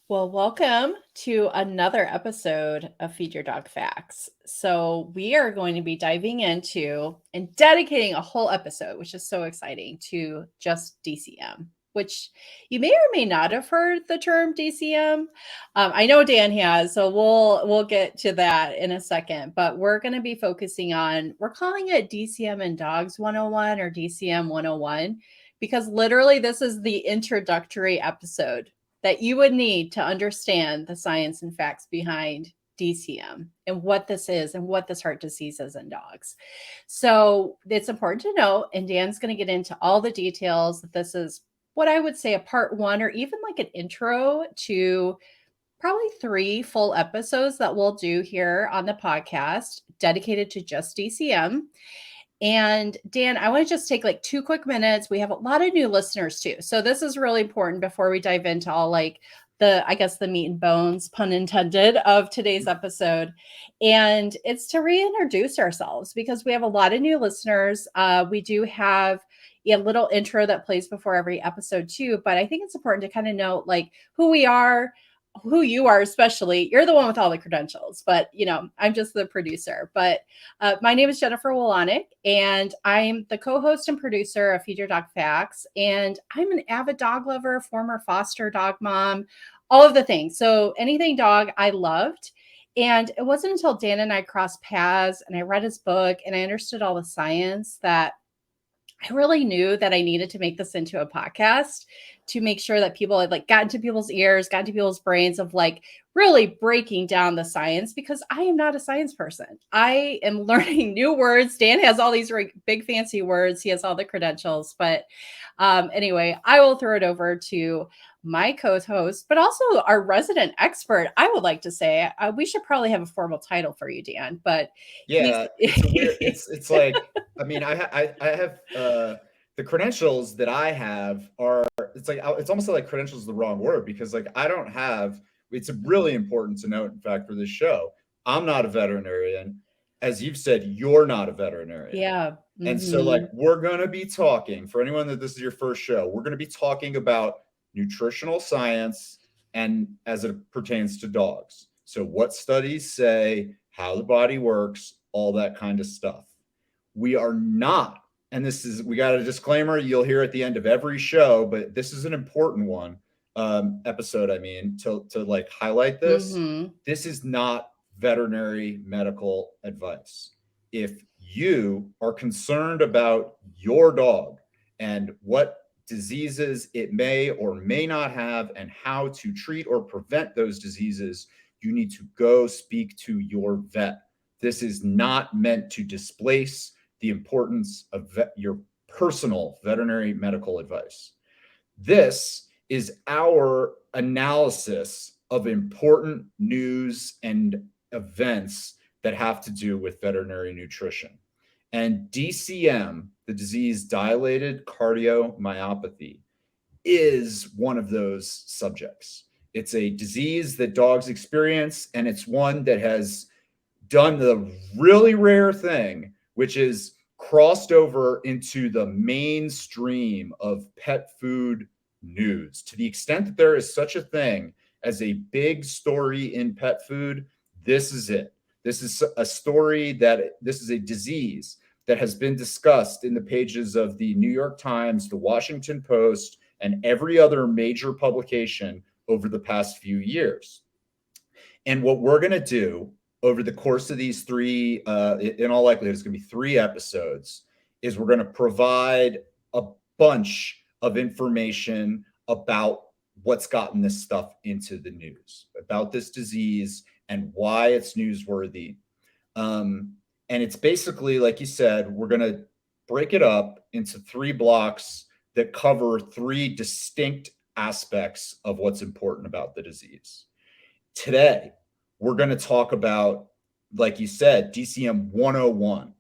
Well, welcome to another episode of Feed Your Dog Facts. So, we are going to be diving into and dedicating a whole episode, which is so exciting, to just DCM, which you may or may not have heard the term DCM. I know Dan has, so we'll get to that in a second. But we're going to be focusing on, we're calling it DCM in Dogs 101 or DCM 101 because literally this is the introductory episode that you would need to understand the science and facts behind DCM and what this is and what this heart disease is in dogs. So it's important to know, and Dan's going to get into all the details, that this is what I would say a part one or even like an intro to probably 3 full episodes that we'll do here on the podcast dedicated to just DCM. And Dan, I want to just take like 2 quick minutes. We have a lot of new listeners too. So this is really important before we dive into all like the meat and bones, pun intended, of today's episode. And it's to reintroduce ourselves because we have a lot of new listeners. We do have a little intro that plays before every episode too, but I think it's important to kind of know like who we are, who you are, especially. You're the one with all the credentials, but I'm just the producer. But my name is Jennifer Wolanick, and I'm the co-host and producer of Feed Your Dog Facts. And I'm an avid dog lover, former foster dog mom, all of the things. So anything dog, I loved. And it wasn't until Dan and I crossed paths and I read his book and I understood all the science that I really knew that I needed to make this into a podcast to make sure that people had like gotten to people's ears, gotten to people's brains of like really breaking down the science, because I am not a science person. I am learning new words. Dan has all these big fancy words. He has all the credentials. But anyway, I will throw it over to my co-host, but also our resident expert. I would like to say we should probably have a formal title for you, Dan. But Yeah, it's a weird. It's like, I mean, I have the credentials that I have are. It's like it's almost like credentials is the wrong word, because like I don't have. It's really important to note, in fact, for this show, I'm not a veterinarian. As you've said, you're not a veterinarian. yeah. And so, like, Mm-hmm. we're going to be talking, for anyone that this is your first show, we're going to be talking about nutritional science and as it pertains to dogs. So, what studies say, how the body works, all that kind of stuff. We are not, and we got a disclaimer you'll hear at the end of every show, but this is an important one, episode. I mean, to like highlight this, Mm-hmm. this is not veterinary medical advice. If you are concerned about your dog and what diseases it may or may not have and how to treat or prevent those diseases, you need to go speak to your vet. This is not meant to displace the importance of your personal veterinary medical advice. This is our analysis of important news and events that have to do with veterinary nutrition. And DCM, the disease dilated cardiomyopathy, is one of those subjects. It's a disease that dogs experience, and it's one that has done the really rare thing, which is crossed over into the mainstream of pet food news, to the extent that there is such a thing as a big story in pet food. This is it. This is a story this is a disease that has been discussed in the pages of the New York Times, the Washington Post, and every other major publication over the past few years. And what we're going to do over the course of these 3, in all likelihood, it's going to be 3 episodes, is we're going to provide a bunch of information about what's gotten this stuff into the news, about this disease and why it's newsworthy. And it's basically, like you said, we're going to break it up into 3 blocks that cover 3 distinct aspects of what's important about the disease. Today, we're going to talk about, like you said, DCM 101.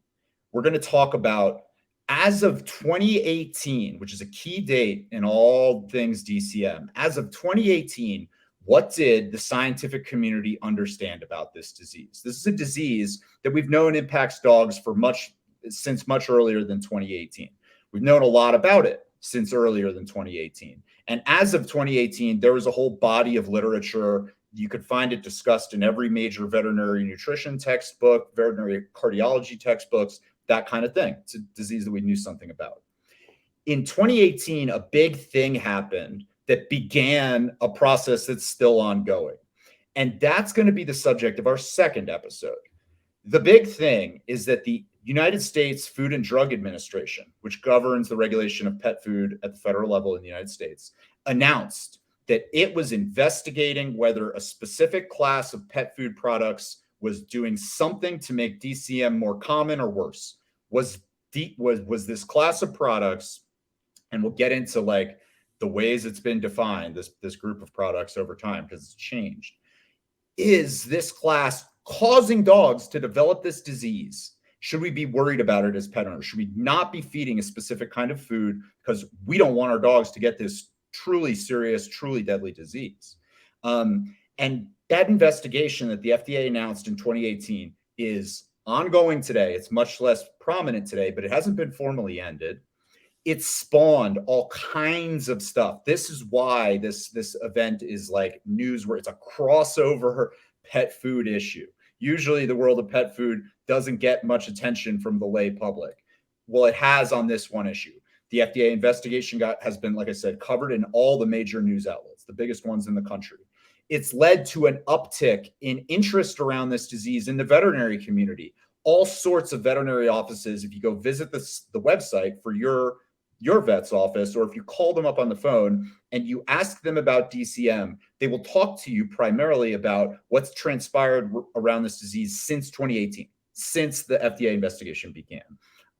We're going to talk about, as of 2018, which is a key date in all things DCM, as of 2018, what did the scientific community understand about this disease? This is a disease that we've known impacts dogs since much earlier than 2018. We've known a lot about it since earlier than 2018. And as of 2018, there was a whole body of literature. You could find it discussed in every major veterinary nutrition textbook, veterinary cardiology textbooks, that kind of thing. It's a disease that we knew something about. In 2018, a big thing happened that began a process that's still ongoing. And that's going to be the subject of our second episode. The big thing is that the United States Food and Drug Administration, which governs the regulation of pet food at the federal level in the United States, announced that it was investigating whether a specific class of pet food products was doing something to make DCM more common or worse. Was this class of products, and we'll get into like the ways it's been defined, this group of products over time, because it's changed. Is this class causing dogs to develop this disease? Should we be worried about it as pet owners? Should we not be feeding a specific kind of food because we don't want our dogs to get this truly serious, truly deadly disease? And that investigation that the FDA announced in 2018 is ongoing today. It's much less prominent today, but it hasn't been formally ended. It spawned all kinds of stuff. This is why this event is like news, where it's a crossover pet food issue. Usually the world of pet food doesn't get much attention from the lay public. Well, it has on this one issue. The FDA investigation has been, like I said, covered in all the major news outlets, the biggest ones in the country. It's led to an uptick in interest around this disease in the veterinary community. All sorts of veterinary offices, if you go visit the website for your vet's office, or if you call them up on the phone and you ask them about DCM, they will talk to you primarily about what's transpired around this disease since 2018, since the FDA investigation began.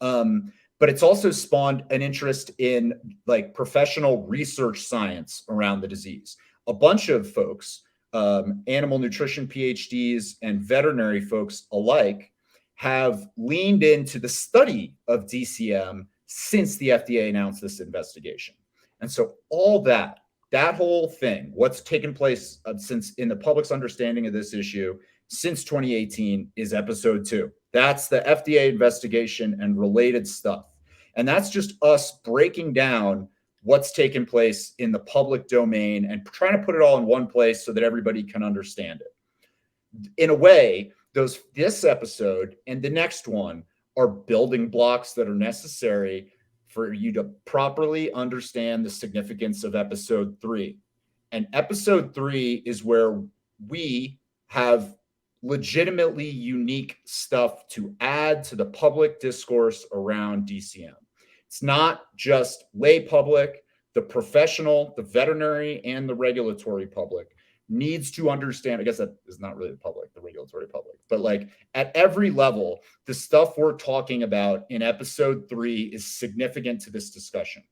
But it's also spawned an interest in like professional research science around the disease. A bunch of folks, animal nutrition PhDs and veterinary folks alike, have leaned into the study of DCM since the FDA announced this investigation. And so all that whole thing, what's taken place since in the public's understanding of this issue since 2018, is episode 2. That's the FDA investigation and related stuff. And that's just us breaking down what's taken place in the public domain and trying to put it all in one place so that everybody can understand it. In a way, this episode and the next one are building blocks that are necessary for you to properly understand the significance of episode 3. And episode 3 is where we have legitimately unique stuff to add to the public discourse around DCM. It's not just lay public. The professional, the veterinary, and the regulatory public needs to understand. I guess that is not really the public, the regulatory public, but like at every level, the stuff we're talking about in episode 3 is significant to this discussion.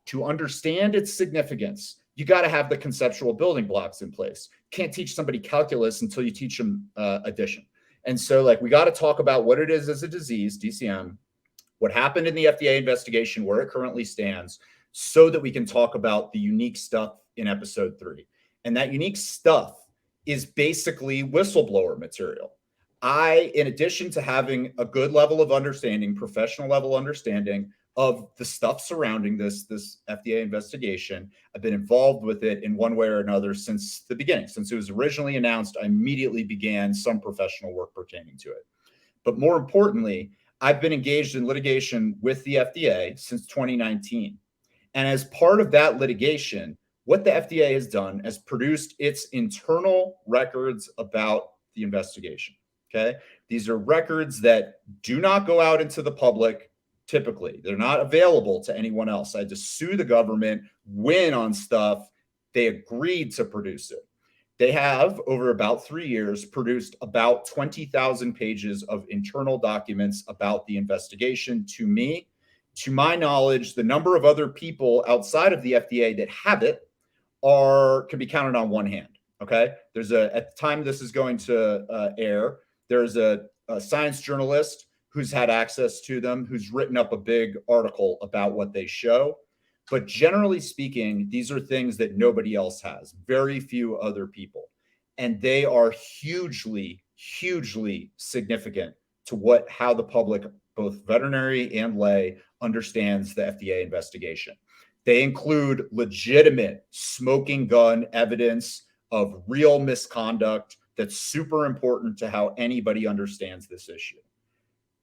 To understand its significance, you got to have the conceptual building blocks in place. Can't teach somebody calculus until you teach them addition. And so like we got to talk about what it is as a disease, DCM, what happened in the FDA investigation, where it currently stands, so that we can talk about the unique stuff in episode 3. And that unique stuff is basically whistleblower material. In addition to having a good level of understanding, professional level understanding of the stuff surrounding this FDA investigation, I've been involved with it in one way or another since the beginning. Since it was originally announced, I immediately began some professional work pertaining to it. But more importantly, I've been engaged in litigation with the FDA since 2019. And as part of that litigation, what the FDA has done is produced its internal records about the investigation. Okay. These are records that do not go out into the public. Typically, they're not available to anyone else. I had to sue the government, win on stuff. They agreed to produce it. They have, over about 3 years, produced about 20,000 pages of internal documents about the investigation to me. To my knowledge, the number of other people outside of the FDA that have it can be counted on one hand. Okay. At the time this is going to air, there's a science journalist who's had access to them, who's written up a big article about what they show. But generally speaking, these are things that nobody else has, very few other people. And they are hugely, hugely significant to how the public, both veterinary and lay, understands the FDA investigation. They include legitimate smoking gun evidence of real misconduct that's super important to how anybody understands this issue.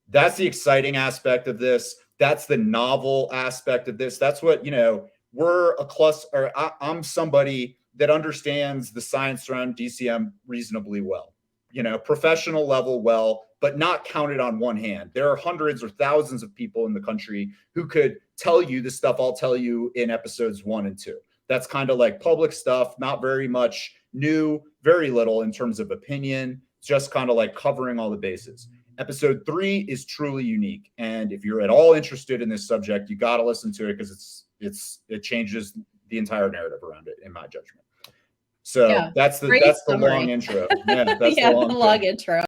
That's the exciting aspect of this. That's the novel aspect of this. That's what, we're a cluster, or I'm somebody that understands the science around DCM reasonably well, professional level well, but not counted on one hand. There are hundreds or thousands of people in the country who could tell you the stuff I'll tell you in episodes 1 and 2. That's kind of like public stuff, not very much new, very little in terms of opinion, just kind of like covering all the bases. Episode 3 is truly unique. And if you're at all interested in this subject, you got to listen to it because it changes the entire narrative around it, in my judgment. So Yeah, that's the long intro. Yeah, that's yeah, the long intro.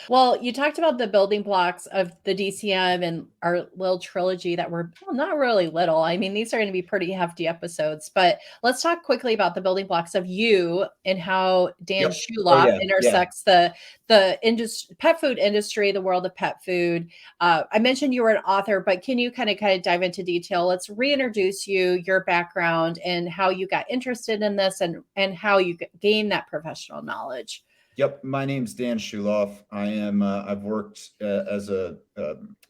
Well, you talked about the building blocks of the DCM and our little trilogy that were not really little. I mean, these are going to be pretty hefty episodes, but let's talk quickly about the building blocks of you and how Dan Shuloff intersects the industry, pet food industry, the world of pet food. I mentioned you were an author, but can you kind of dive into detail? Let's reintroduce you, your background, and how you got interested in this and how you gained that professional knowledge. Yep, my name's Dan Shuloff. I've worked as a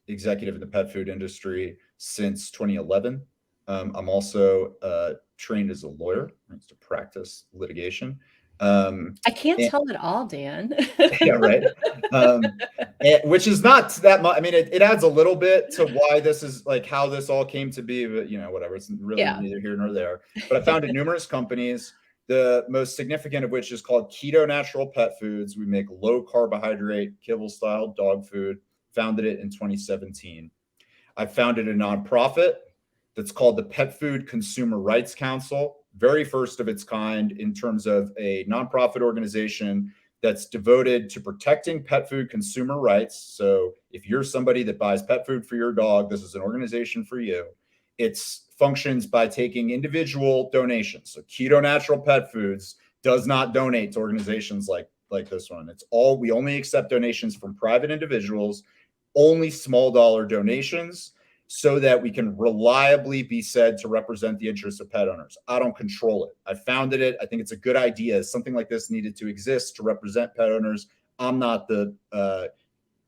executive in the pet food industry since 2011. I'm also trained as a lawyer. I used to practice litigation. I can't tell it all, Dan. Yeah, right. Which is not that much. I mean, it adds a little bit to why this is like how this all came to be, but whatever. It's really neither here nor there. But I founded numerous companies. The most significant of which is called Keto Natural Pet Foods. We make low carbohydrate, kibble style dog food. Founded it in 2017. I founded a nonprofit that's called the Pet Food Consumer Rights Council. Very first of its kind in terms of a nonprofit organization that's devoted to protecting pet food consumer rights. So if you're somebody that buys pet food for your dog, this is an organization for you. It's functions by taking individual donations. So Keto Natural Pet Foods does not donate to organizations like this one. We only accept donations from private individuals, only small dollar donations, so that we can reliably be said to represent the interests of pet owners. I don't control it. I founded it. I think it's a good idea. Something like this needed to exist to represent pet owners. I'm not the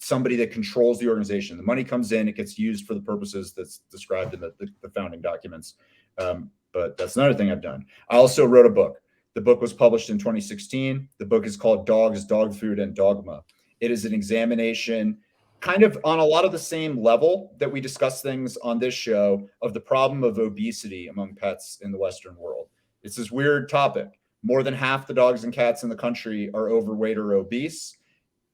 somebody that controls the organization. The money comes in, it gets used for the purposes that's described in the founding documents. But that's another thing I've done. I also wrote a book. The book was published in 2016. The book is called Dogs, Dog Food, and Dogma. It is an examination kind of on a lot of the same level that we discuss things on this show of the problem of obesity among pets in the Western world. It's this weird topic. More than half the dogs and cats in the country are overweight or obese.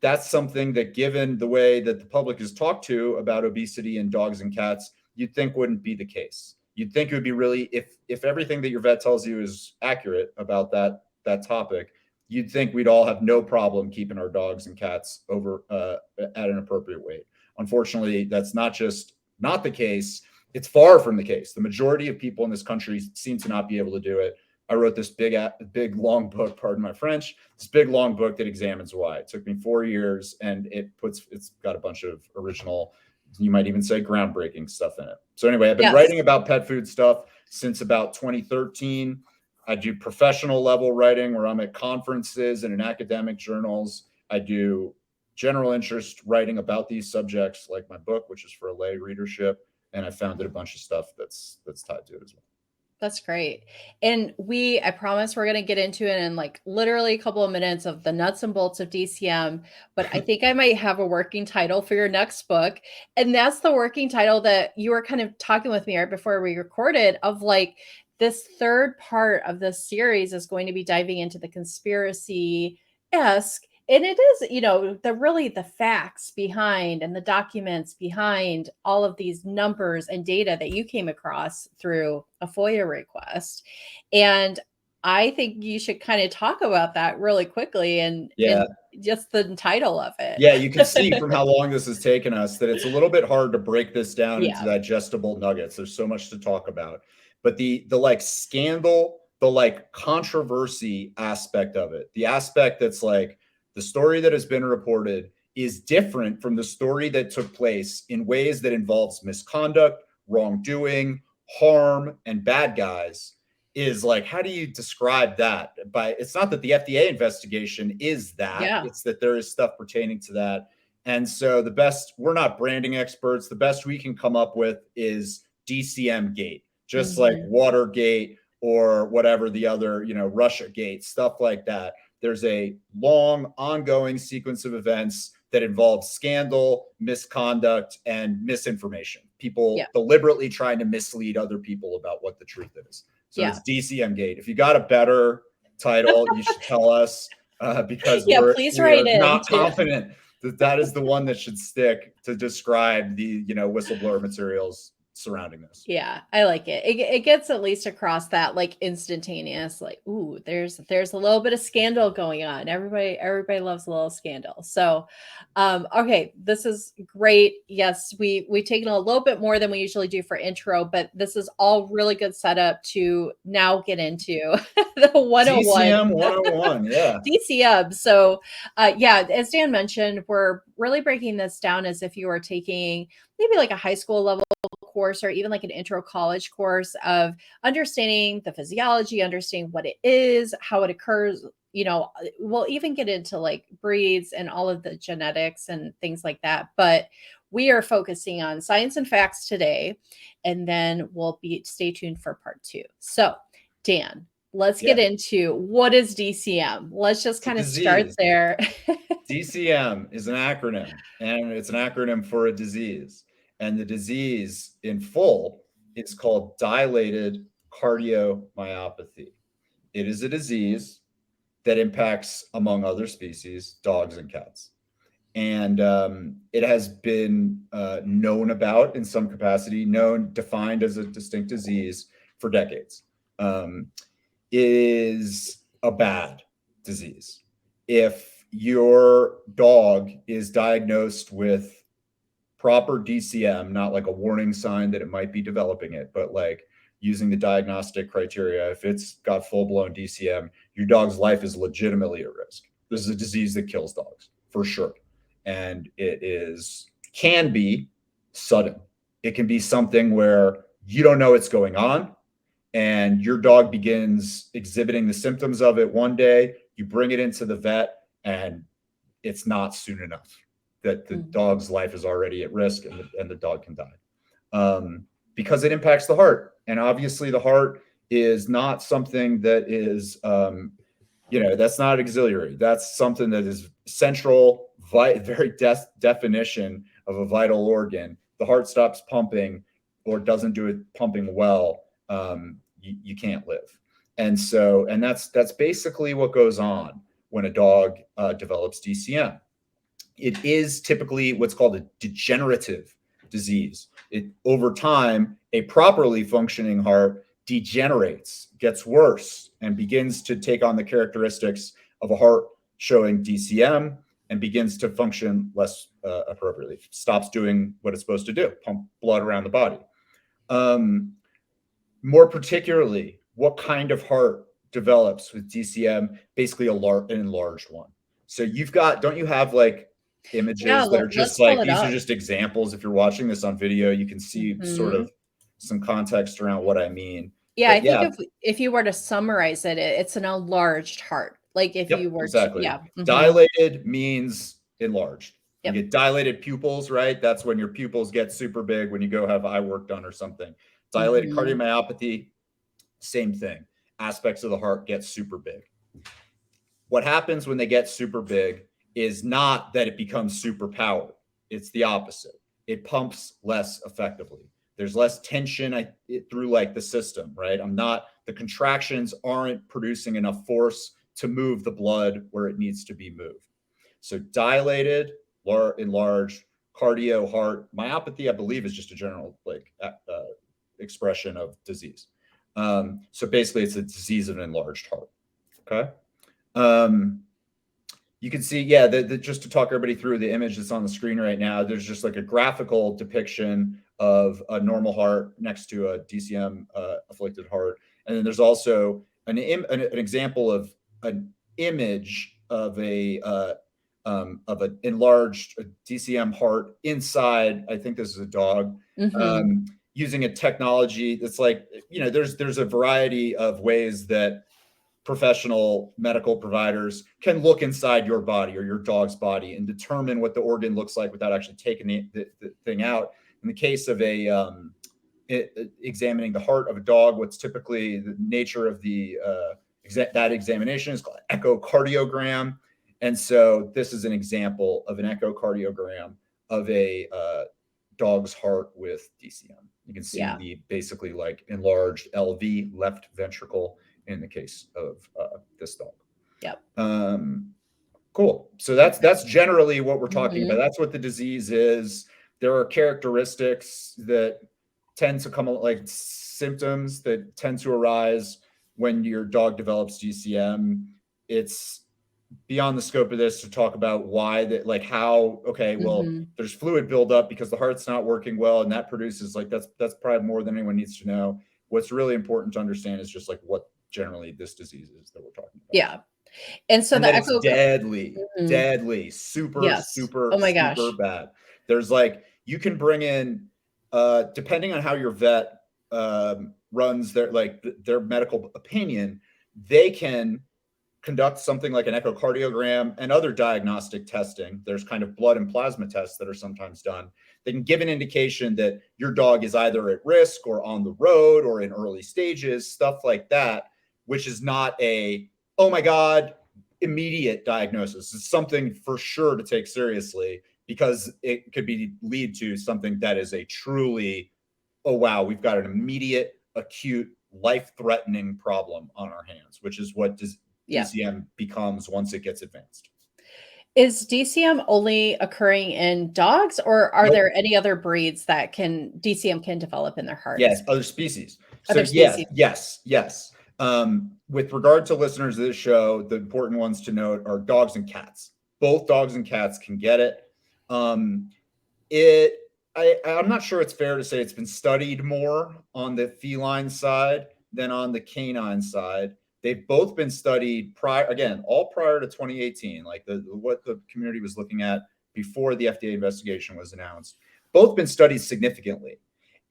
That's something that, given the way that the public is talked to about obesity in dogs and cats, you'd think wouldn't be the case. You'd think it would be really, if everything that your vet tells you is accurate about that topic, you'd think we'd all have no problem keeping our dogs and cats over at an appropriate weight. Unfortunately, that's not the case. It's far from the case. The majority of people in this country seem to not be able to do it. I wrote this big, long book, pardon my French, this big, long book that examines why. It took me 4 years, and it's got a bunch of original, you might even say groundbreaking stuff in it. So anyway, I've been writing about pet food stuff since about 2013. I do professional level writing where I'm at conferences and in academic journals. I do general interest writing about these subjects, like my book, which is for a lay readership. And I founded a bunch of stuff that's tied to it as well. That's great. And I promise we're going to get into it in like literally a couple of minutes of the nuts and bolts of DCM, but I think I might have a working title for your next book. And that's the working title that you were kind of talking with me right before we recorded, of like, this third part of this series is going to be diving into the conspiracy-esque. And it is, the facts behind and the documents behind all of these numbers and data that you came across through a FOIA request. And I think you should kind of talk about that really quickly and just the title of it. Yeah, you can see from how long this has taken us that it's a little bit hard to break this down into digestible nuggets. There's so much to talk about. But the like scandal, the like controversy aspect of it, the aspect that's like, the story that has been reported is different from the story that took place in ways that involves misconduct, wrongdoing, harm and bad guys is like, how do you describe that? It's not that the FDA investigation is that, Yeah. it's that there is stuff pertaining to that. And so we're not branding experts. The best we can come up with is DCM gate, just like Watergate or whatever the other, Russia gate, stuff like that. There's a long ongoing sequence of events that involve scandal, misconduct, and misinformation. People deliberately trying to mislead other people about what the truth is. So it's DCM gate. If you got a better title, you should tell us, because please we write are in not too. confident that is the one that should stick to describe the whistleblower materials surrounding this. Yeah, I like it. It gets at least across that like instantaneous, like, ooh, there's a little bit of scandal going on. Everybody loves a little scandal. So okay, this is great. Yes, we've taken a little bit more than we usually do for intro, but this is all really good setup to now get into the 101. DCM 101, yeah. DCM. So yeah, as Dan mentioned, we're really breaking this down as if you were taking maybe like a high school level course or even like an intro college course of understanding the physiology, understanding what it is, how it occurs. We'll even get into like breeds and all of the genetics and things like that. But we are focusing on science and facts today. And then stay tuned for part 2. So, Dan, let's get into what is DCM. Let's just kind of start there. DCM is an acronym, and it's an acronym for a disease. And the disease in full is called dilated cardiomyopathy. It is a disease that impacts, among other species, dogs and cats. And it has been known about in some capacity, defined as a distinct disease for decades. It is a bad disease. If your dog is diagnosed with proper DCM, not like a warning sign that it might be developing it, but like using the diagnostic criteria, if it's got full-blown DCM, your dog's life is legitimately at risk. This is a disease that kills dogs, for sure. And can be sudden. It can be something where you don't know what's going on, and your dog begins exhibiting the symptoms of it one day, you bring it into the vet, and it's not soon enough that the dog's life is already at risk, and the dog can die. Because it impacts the heart. And obviously the heart is not something that is, that's not auxiliary. That's something that is central, very definition of a vital organ. The heart stops pumping or doesn't do it pumping well, you can't live. And that's basically what goes on when a dog develops DCM. It is typically what's called a degenerative disease. Over time, a properly functioning heart degenerates, gets worse, and begins to take on the characteristics of a heart showing DCM and begins to function less appropriately. Stops doing what it's supposed to do, pump blood around the body. More particularly, what kind of heart develops with DCM? Basically an enlarged one. So don't you have like images that are just like, these are just examples. If you're watching this on video, you can see sort of some context around what I mean. Yeah, I think if you were to summarize it, it's an enlarged heart. Like if you were dilated means enlarged. You get dilated pupils, right? That's when your pupils get super big when you go have eye work done or something. Dilated cardiomyopathy, same thing. Aspects of the heart get super big. What happens when they get super big is not that it becomes super powered. It's the opposite. It pumps less effectively. There's less tension through like the system, right? The contractions aren't producing enough force to move the blood where it needs to be moved. So dilated, enlarged, cardio, heart, myopathy, I believe, is just a general expression of disease. So basically it's a disease of an enlarged heart. Okay. You can see, just to talk everybody through the image that's on the screen right now, there's just like a graphical depiction of a normal heart next to a DCM afflicted heart. And then there's also an example of an image of an enlarged DCM heart inside. I think this is a dog. using a technology that's like, there's a variety of ways that professional medical providers can look inside your body or your dog's body and determine what the organ looks like without actually taking the thing out. In the case of examining the heart of a dog, what's typically the nature of that examination is called echocardiogram. And so this is an example of an echocardiogram of a dog's heart with DCM. You can see the basically like enlarged LV, left ventricle, in the case of this dog. Yep. Cool. So that's generally what we're talking about. That's what the disease is. There are characteristics that tend to come, like symptoms that tend to arise when your dog develops DCM. It's beyond the scope of this to talk about why that, like how, okay, well, there's fluid buildup because the heart's not working well, and that produces like, that's probably more than anyone needs to know. What's really important to understand is just like what generally this disease is that we're talking about. Yeah. And so that it's deadly, super, super, oh my gosh, super bad. There's like, you can bring in, depending on how your vet runs their medical opinion, they can conduct something like an echocardiogram and other diagnostic testing. There's kind of blood and plasma tests that are sometimes done. They can give an indication that your dog is either at risk or on the road or in early stages, stuff like that, which is not a, oh my God, immediate diagnosis. It's something for sure to take seriously because it could lead to something that is a truly, oh wow, we've got an immediate, acute, life-threatening problem on our hands, which is what DCM becomes once it gets advanced. Is DCM only occurring in dogs, or are there any other breeds that DCM can develop in their hearts? Yes, other species. Yes. With regard to listeners of this show, the important ones to note are dogs and cats. Both dogs and cats can get it. I'm not sure it's fair to say it's been studied more on the feline side than on the canine side. They've both been studied all prior to 2018, like what the community was looking at before the FDA investigation was announced. Both been studied significantly.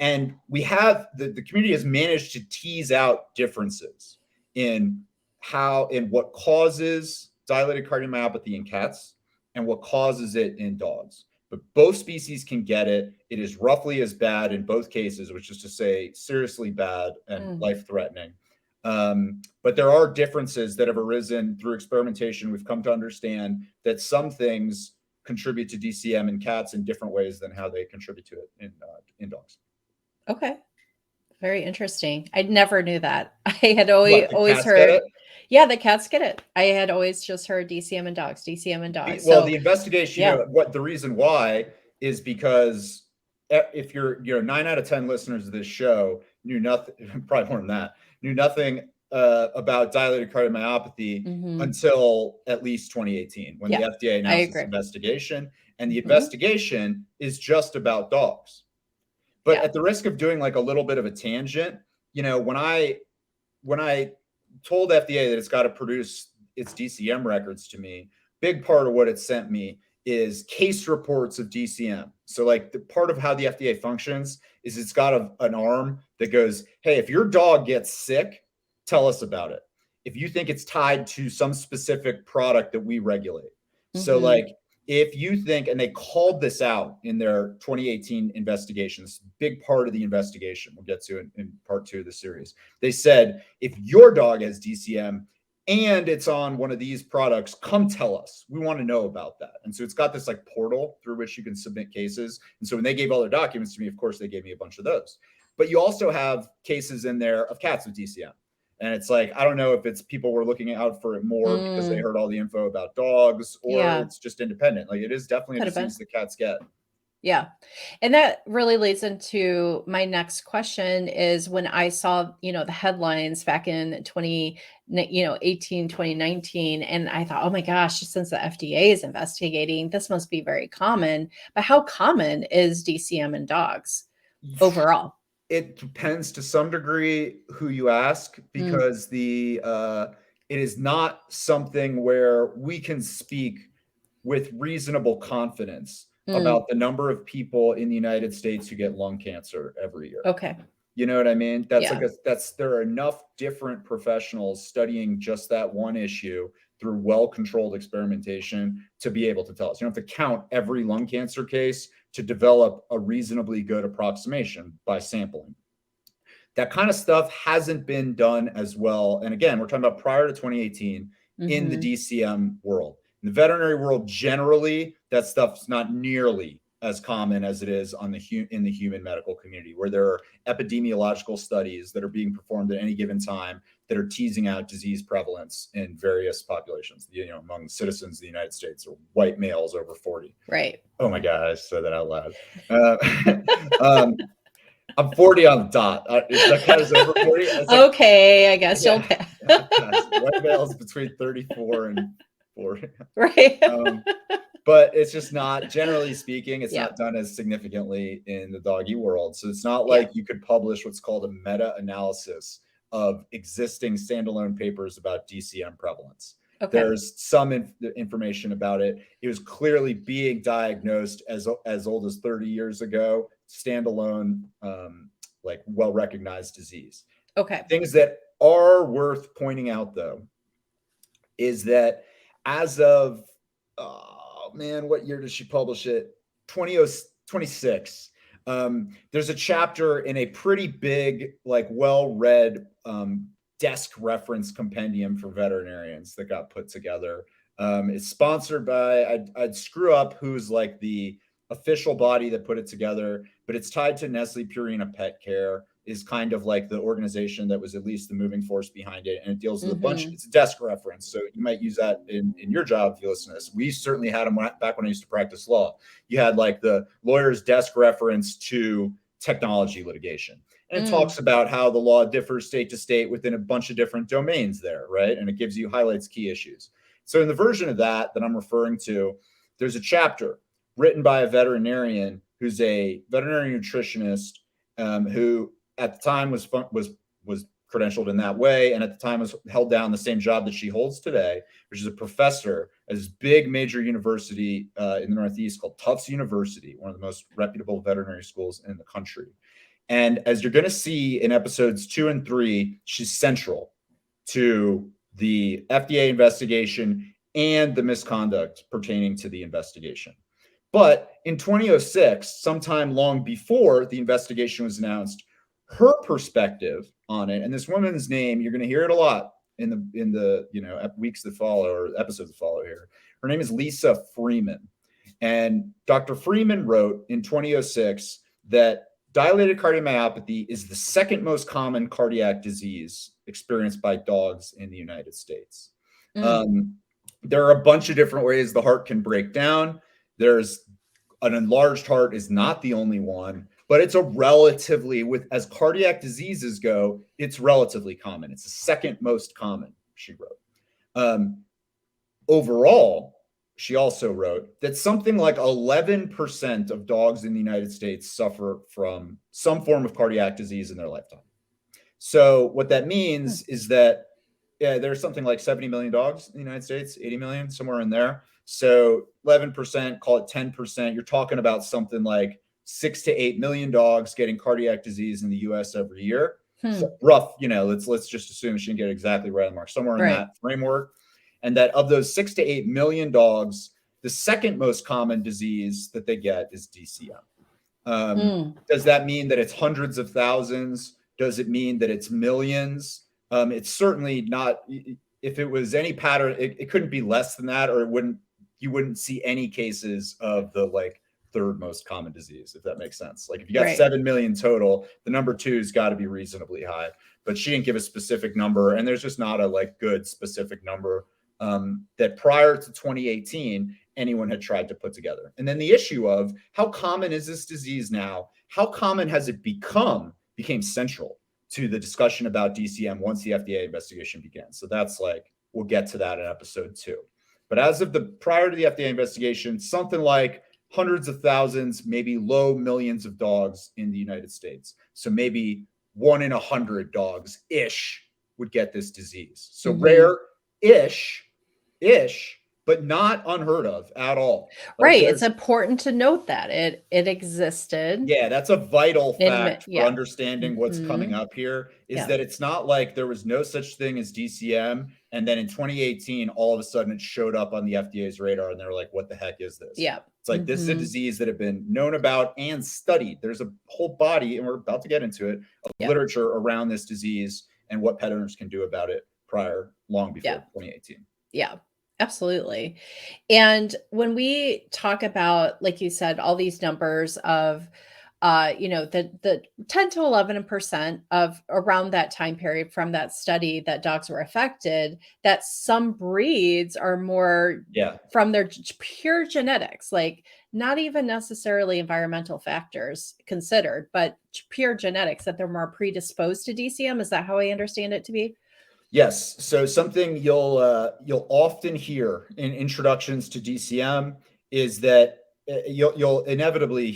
And we have, the community has managed to tease out differences in what causes dilated cardiomyopathy in cats and what causes it in dogs. But both species can get it. It is roughly as bad in both cases, which is to say seriously bad and life-threatening. But there are differences that have arisen through experimentation. We've come to understand that some things contribute to DCM in cats in different ways than how they contribute to it in dogs. Okay. Very interesting. I never knew that. I had always heard. Yeah, the cats get it. I had always just heard DCM and dogs, DCM and dogs. Well, the investigation, what the reason why is because if you're 9 out of 10 listeners of this show knew nothing, probably more than that, knew nothing about dilated cardiomyopathy until at least 2018 when the FDA announced this investigation. And the investigation is just about dogs. But at the risk of doing like a little bit of a tangent, when I told FDA that it's got to produce its DCM records to me, big part of what it sent me is case reports of DCM. So like the part of how the FDA functions is it's got an arm that goes, hey, if your dog gets sick, tell us about it. If you think it's tied to some specific product that we regulate. So like, if you think, and they called this out in their 2018 investigations, big part of the investigation we'll get to in part 2 of the series. They said, if your dog has DCM and it's on one of these products, come tell us. We want to know about that. And so it's got this like portal through which you can submit cases. And so when they gave all their documents to me, of course, they gave me a bunch of those. But you also have cases in there of cats with DCM. And it's like, I don't know if it's people were looking out for it more because they heard all the info about dogs, or it's just independent. Like it is definitely a disease that cats get. Yeah. And that really leads into my next question is when I saw, the headlines back in 2018, 2019, and I thought, oh my gosh, since the FDA is investigating, this must be very common. But how common is DCM in dogs overall? It depends to some degree who you ask, because it is not something where we can speak with reasonable confidence about the number of people in the United States who get lung cancer every year. Okay. You know what I mean? That's Yeah. there are enough different professionals studying just that one issue through well-controlled experimentation to be able to tell us. You don't have to count every lung cancer case to develop a reasonably good approximation by sampling. That kind of stuff hasn't been done as well. And again, we're talking about prior to 2018 in the DCM world. In the veterinary world, generally, that stuff's not nearly as common as it is on in the human medical community, where there are epidemiological studies that are being performed at any given time that are teasing out disease prevalence in various populations, among citizens of the United States or white males over 40. Right. Oh my God, I said that out loud. I'm 40 on the dot. That kind of over 40. Okay, I guess you'll pass. White males between 34 and 40. Right. But it's just not, generally speaking, it's not done as significantly in the doggy world. So it's not like you could publish what's called a meta-analysis of existing standalone papers about DCM prevalence. Okay. There's some information about it. It was clearly being diagnosed as old as 30 years ago, standalone, like well-recognized disease. Okay. Things that are worth pointing out, though, is that as of, what year did she publish it? 2026. There's a chapter in a pretty big, like well-read desk reference compendium for veterinarians that got put together. It's sponsored by, I'd screw up who's like the official body that put it together, but it's tied to Nestle Purina Pet Care, is kind of like the organization that was at least the moving force behind it. And it deals with a bunch, it's a desk reference. So you might use that in your job if you listen to this. We certainly had them back when I used to practice law. You had like the lawyer's desk reference to technology litigation. And it talks about how the law differs state to state within a bunch of different domains there, right? And it highlights key issues. So in the version of that I'm referring to, there's a chapter written by a veterinarian who's a veterinary nutritionist who at the time was credentialed in that way, and at the time was held down the same job that she holds today, which is a professor at this big major university in the Northeast called Tufts University, one of the most reputable veterinary schools in the country. And as you're going to see in episodes 2 and 3, she's central to the FDA investigation and the misconduct pertaining to the investigation. But in 2006, sometime long before the investigation was announced, her perspective on it, and this woman's name, you're going to hear it a lot in the weeks that follow or episodes that follow here. Her name is Lisa Freeman. And Dr. Freeman wrote in 2006 that dilated cardiomyopathy is the second most common cardiac disease experienced by dogs in the United States. There are a bunch of different ways the heart can break down. There's an enlarged heart is not the only one, but it's as cardiac diseases go, it's relatively common. It's the second most common, she wrote. Overall, she also wrote that something like 11% of dogs in the United States suffer from some form of cardiac disease in their lifetime. So what that means is that there's something like 70 million dogs in the United States, 80 million, somewhere in there. So 11%, call it 10%. You're talking about something like 6 to 8 million dogs getting cardiac disease in the U.S. every year. So rough, let's just assume she didn't get exactly right on the mark, somewhere in that framework. And that of those 6 to 8 million dogs, the second most common disease that they get is DCM. Does that mean that it's hundreds of thousands? Does it mean that it's millions? It's certainly not. If it was any pattern, it couldn't be less than that, or you wouldn't see any cases of the third most common disease, if that makes sense. Like if you got 7 million total, the number 2 has got to be reasonably high. But she didn't give a specific number, and there's just not a good specific number that prior to 2018 anyone had tried to put together. And then the issue of how common is this disease now? How common has it became central to the discussion about DCM once the FDA investigation began. So that's we'll get to that in episode 2. But as of prior to the FDA investigation, something like hundreds of thousands, maybe low millions of dogs in the United States. So maybe 1 in 100 dogs-ish would get this disease. So rare-ish, but not unheard of at all. Like Right. It's there's important to note that it existed Yeah, that's a vital fact for yeah. understanding what's coming up here, is Yeah. that it's not like there was no such thing as DCM, and then in 2018, all of a sudden it showed up on the FDA's radar, and they're like, "What the heck is this?" Yeah. It's like, this is a disease that had been known about and studied. There's a whole body, and we're about to get into it, of literature around this disease and what pet owners can do about it long before 2018. Yeah, absolutely. And when we talk about, like you said, all these numbers of, the 10 to 11% of around that time period from that study that dogs were affected, that some breeds are more from their pure genetics, like not even necessarily environmental factors considered, but pure genetics, that they're more predisposed to DCM. Is that how I understand it to be? Yes. So something you'll often hear in introductions to DCM is that you'll inevitably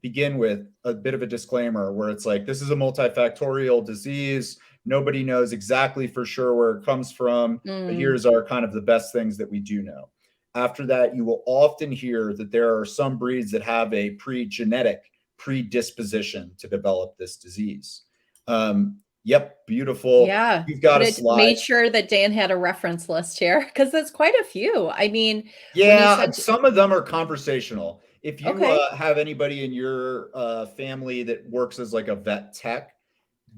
begin with a bit of a disclaimer where it's like, this is a multifactorial disease. Nobody knows exactly for sure where it comes from, but here's our kind of the best things that we do know. After that, you will often hear that there are some breeds that have a genetic predisposition to develop this disease. Yep, beautiful. Yeah, You've got a slide. made sure that Dan had a reference list here because there's quite a few. I mean, when you Yeah, said some of them are conversational. If you okay, have anybody in your family that works as like a vet tech,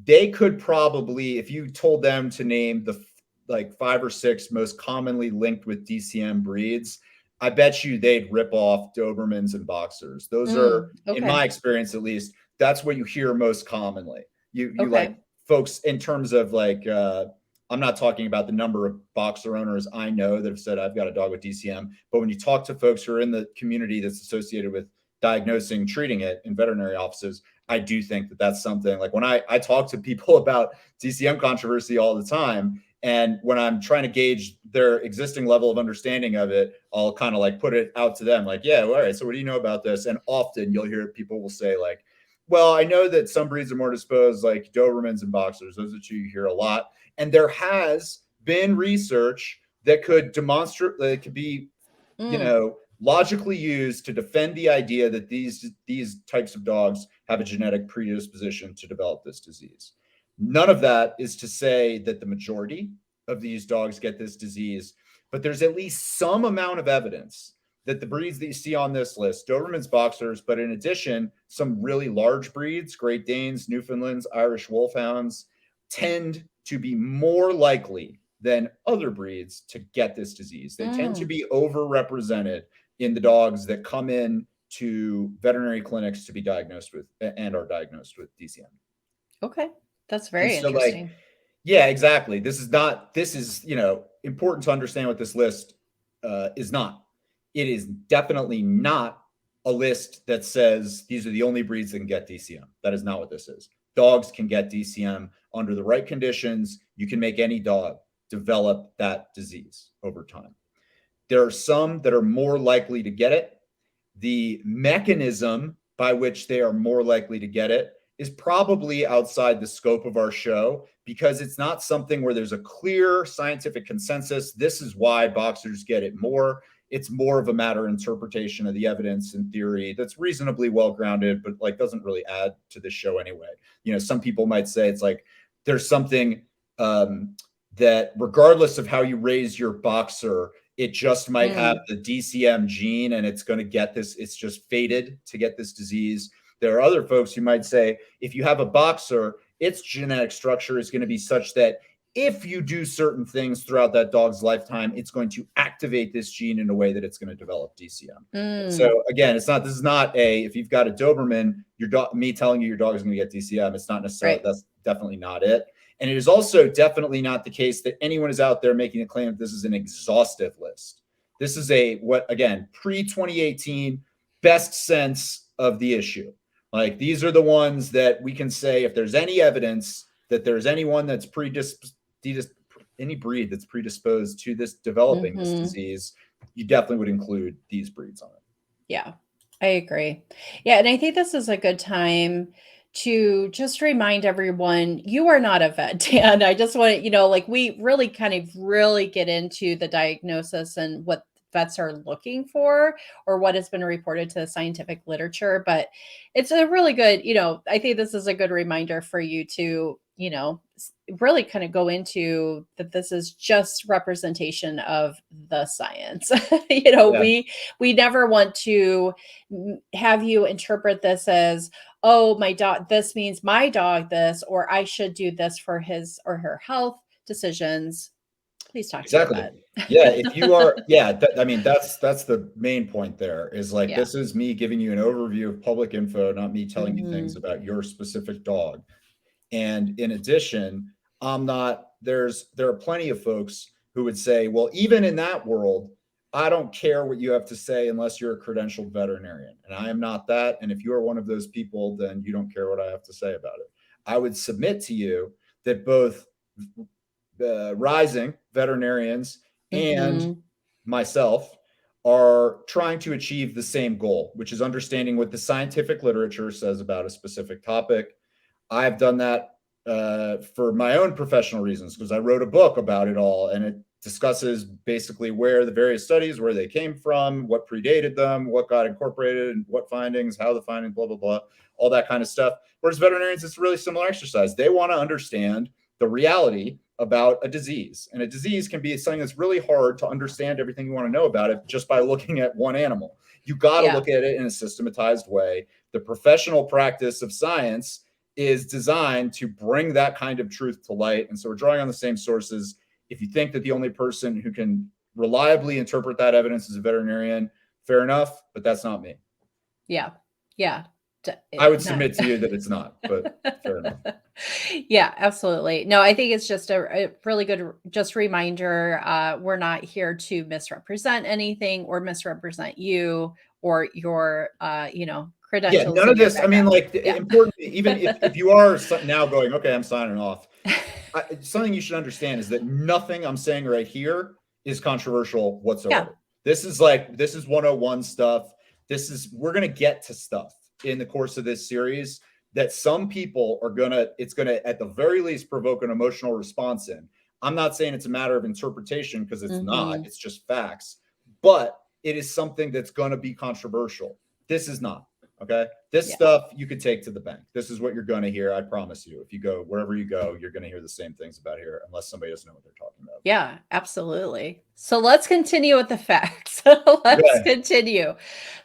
they could probably, if you told them to name the like 5 or 6 most commonly linked with DCM breeds, I bet you they'd rip off Dobermans and Boxers. Those are, in my okay, experience at least, that's what you hear most commonly. You like okay, folks in terms of like I'm not talking about the number of boxer owners I know that have said I've got a dog with DCM, but when you talk to folks who are in the community that's associated with diagnosing, treating it in veterinary offices, I do think that that's something like when I talk to people about DCM controversy all the time, and when I'm trying to gauge their existing level of understanding of it, I'll kind of like put it out to them like, yeah, well, all right, so what do you know about this? And often you'll hear people will say like, well, I know that some breeds are more disposed, like Dobermans and Boxers. Those are two you hear a lot. And there has been research that could demonstrate, that could be, logically used to defend the idea that these types of dogs have a genetic predisposition to develop this disease. None of that is to say that the majority of these dogs get this disease, but there's at least some amount of evidence that the breeds that you see on this list, Dobermans, Boxers, but in addition, some really large breeds, Great Danes, Newfoundlands, Irish Wolfhounds, tend to be more likely than other breeds to get this disease. They tend to be overrepresented in the dogs that come in to veterinary clinics to be diagnosed with and are diagnosed with DCM. okay, that's And very so like, interesting. yeah, exactly. This is, important to understand what this list is not. It is definitely not a list that says these are the only breeds that can get DCM. That is not what this is. Dogs can get DCM under the right conditions. You can make any dog develop that disease over time. There are some that are more likely to get it. The mechanism by which they are more likely to get it is probably outside the scope of our show because it's not something where there's a clear scientific consensus. This is why boxers get it more. It's more of a matter of interpretation of the evidence and theory that's reasonably well grounded, but like doesn't really add to the show anyway. Some people might say it's like there's something that regardless of how you raise your boxer, it just might have the DCM gene and it's going to get this. It's just fated to get this disease. There are other folks who might say if you have a boxer, its genetic structure is going to be such that if you do certain things throughout that dog's lifetime, it's going to activate this gene in a way that it's going to develop DCM. So again, this is not if you've got a Doberman, me telling you your dog is going to get DCM, it's not necessarily, that's definitely not it. And it is also definitely not the case that anyone is out there making a claim that this is an exhaustive list. This is pre-2018 best sense of the issue. Like these are the ones that we can say if there's any evidence that there's anyone that's any breed that's predisposed to this developing this disease, you definitely would include these breeds on it. Yeah, I agree. Yeah, and I think this is a good time to just remind everyone you are not a vet, Dan. I just want to, like we really kind of really get into the diagnosis and what vets are looking for or what has been reported to the scientific literature. But it's a really good, I think this is a good reminder for you to, really kind of go into that this is just representation of the science. Yeah. We never want to have you interpret this as, oh, my dog, this means my dog this, or I should do this for his or her health decisions. Please talk to your Exactly. vet. Yeah. If you are, yeah, I mean, that's the main point there is like, Yeah. this is me giving you an overview of public info, not me telling you things Mhm. about your specific dog. And in addition, there are plenty of folks who would say, well, even in that world, I don't care what you have to say unless you're a credentialed veterinarian. And I am not that. And if you are one of those people, then you don't care what I have to say about it. I would submit to you that both rising veterinarians and Mhm. myself are trying to achieve the same goal, which is understanding what the scientific literature says about a specific topic. I've done that for my own professional reasons because I wrote a book about it all, and it discusses basically where the various studies, where they came from, what predated them, what got incorporated, and what findings, how the findings, blah, blah, blah, all that kind of stuff. Whereas veterinarians, it's a really similar exercise. They want to understand the reality about a disease. And a disease can be something that's really hard to understand everything you want to know about it just by looking at one animal. You got to look at it in a systematized way. The professional practice of science is designed to bring that kind of truth to light. And so we're drawing on the same sources. If you think that the only person who can reliably interpret that evidence is a veterinarian, fair enough, but that's not me. Yeah. Yeah. I would submit to you that it's not, but fair enough. Yeah, absolutely. No, I think it's just a really good just reminder. We're not here to misrepresent anything or misrepresent you or your, Yeah, credentials none and of your this. I mean, background. like, Yeah. important, even if you are now going, okay, I'm signing off. Something you should understand is that nothing I'm saying right here is controversial whatsoever. Yeah. This is 101 stuff. We're going to get to stuff in the course of this series that some people it's going to, at the very least, provoke an emotional response in. I'm not saying it's a matter of interpretation because it's not, Mhm. it's just facts, but it is something that's going to be controversial. This is not. Okay. This Yeah. stuff you could take to the bank. This is what you're going to hear. I promise you. If you go wherever you go, you're going to hear the same things about here, unless somebody doesn't know what they're talking about. Yeah, absolutely. So let's continue with the facts. Let's Okay. continue.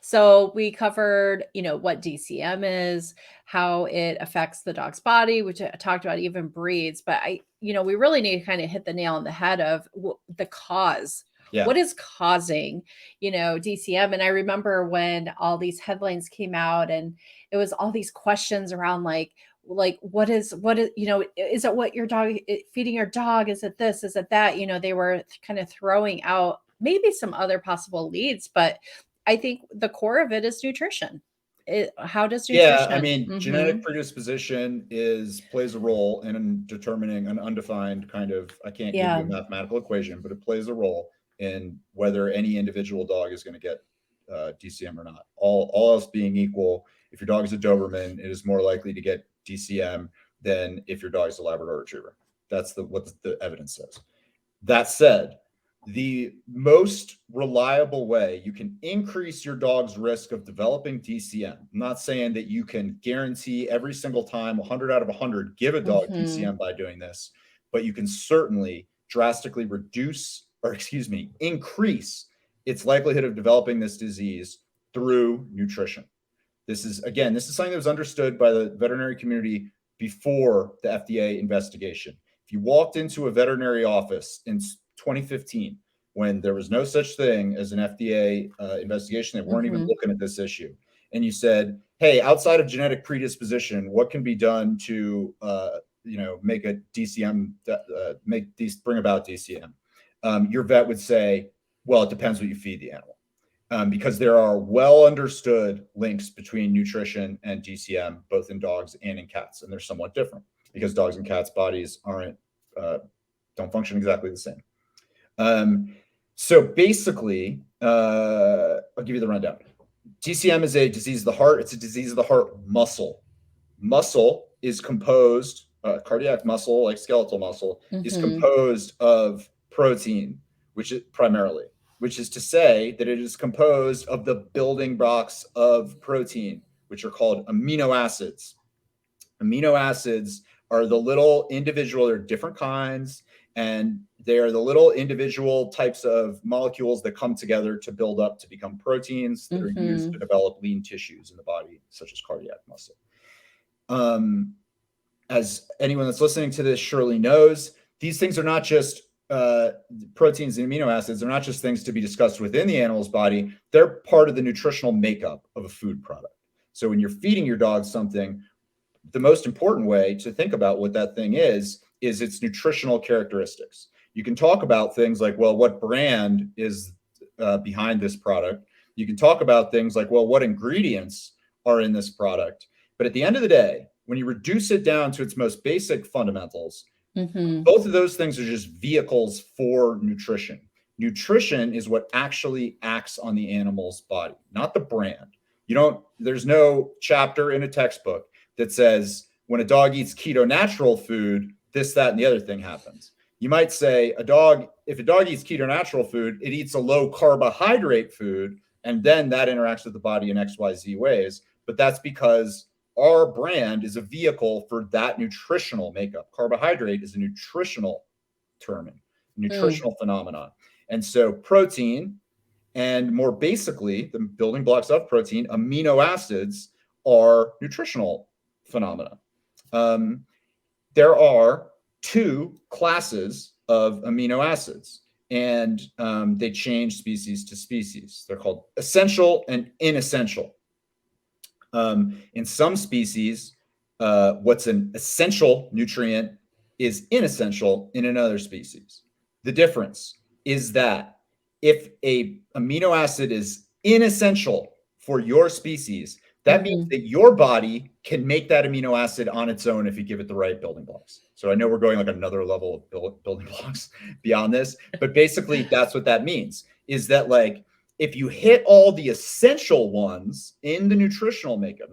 So we covered, what DCM is, how it affects the dog's body, which I talked about even breeds, but we really need to kind of hit the nail on the head of the cause. Yeah. What is causing, DCM? And I remember when all these headlines came out and it was all these questions around like what is is it what your dog feeding your dog, is it this, is it that, they were kind of throwing out maybe some other possible leads, but I think the core of it is nutrition. How does Yeah. I nutrition mean, genetic predisposition plays a role in determining an undefined kind of, I can't give you a yeah, mathematical equation, but it plays a role in whether any individual dog is going to get DCM or not. All else being equal, if your dog is a Doberman, it is more likely to get DCM than if your dog is a Labrador Retriever. That's what the evidence says. That said, the most reliable way you can increase your dog's risk of developing DCM, I'm not saying that you can guarantee every single time 100 out of 100 give a dog DCM by doing this, but you can certainly drastically increase its likelihood of developing this disease through nutrition. This is something that was understood by the veterinary community before the FDA investigation. If you walked into a veterinary office in 2015, when there was no such thing as an FDA investigation, they weren't even looking at this issue, and you said, "Hey, outside of genetic predisposition, what can be done to make a DCM, bring about DCM?" Your vet would say, "Well, it depends what you feed the animal." Because there are well understood links between nutrition and DCM, both in dogs and in cats, and they're somewhat different because dogs and cats' bodies don't function exactly the same. So basically, I'll give you the rundown. DCM is a disease of the heart. It's a disease of the heart muscle. Muscle is composed, cardiac muscle, like skeletal muscle, is composed of protein, which is primarily. which is to say that it is composed of the building blocks of protein, which are called amino acids. Amino acids are the little individual, there are different kinds, and they are the little individual types of molecules that come together to build up to become proteins that are used to develop lean tissues in the body, such as cardiac muscle. As anyone that's listening to this surely knows, these things are not just proteins and amino acids. They're not just things to be discussed within the animal's body. They're part of the nutritional makeup of a food product. So when you're feeding your dog something, the most important way to think about what that thing is its nutritional characteristics. You can talk about things like, well, what brand is behind this product? You can talk about things like, well, what ingredients are in this product? But at the end of the day, when you reduce it down to its most basic fundamentals, both of those things are just vehicles for nutrition. Nutrition is what actually acts on the animal's body, not the brand. There's no chapter in a textbook that says when a dog eats keto natural food, this, that, and the other thing happens. You might say if a dog eats keto natural food, it eats a low carbohydrate food, and then that interacts with the body in XYZ ways. But that's because our brand is a vehicle for that nutritional makeup. Carbohydrate is a nutritional term, nutritional phenomenon. And so protein, and more basically, the building blocks of protein, amino acids, are nutritional phenomena. There are two classes of amino acids, and they change species to species. They're called essential and inessential. In some species, what's an essential nutrient is inessential in another species. The difference is that if a amino acid is inessential for your species, that means that your body can make that amino acid on its own if you give it the right building blocks. So I know we're going like another level of building blocks beyond this, but basically that's what that means, is that like if you hit all the essential ones in the nutritional makeup,